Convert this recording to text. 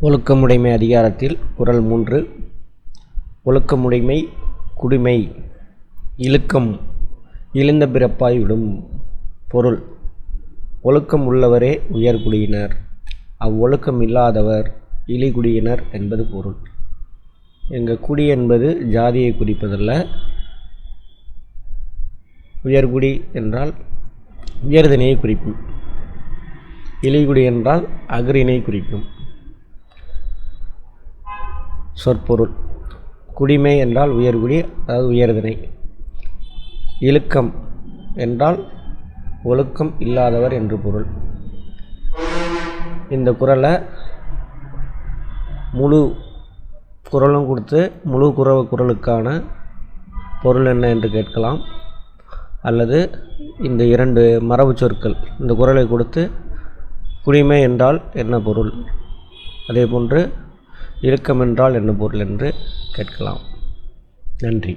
ஒழுக்கமுடைமை அதிகாரத்தில் குறள் 3. ஒழுக்கமுடைமை குடிமை இழுக்கம் இழிந்த பிறப்பாய் விடும். பொருள்: ஒழுக்கம் உள்ளவரே உயர்குடியினர், அவ்வொழுக்கம் இல்லாதவர் இழிகுடியினர் என்பது பொருள். எங்க குடி என்பது ஜாதியை குறிப்பதல்ல. உயர்குடி என்றால் உயர்தினையை குறிக்கும், இழிகுடி என்றால் அஃறிணை குறிக்கும். சொற்பொருள்: குடிமை என்றால் உயர்குடி, அதாவது உயர்திணை. இழுக்கம் என்றால் ஒழுக்கம் இல்லாதவர் என்று பொருள். இந்த குறளை முழு குறளும் கொடுத்து முழு குறளுக்கான பொருள் என்ன என்று கேட்கலாம், அல்லது இந்த 2 மரபு சொற்கள் இந்த குறளை கொடுத்து குடிமை என்றால் என்ன பொருள், அதேபோன்று இழுக்கம் என்றால் என்ன பொருள் என்று கேட்கலாம். நன்றி.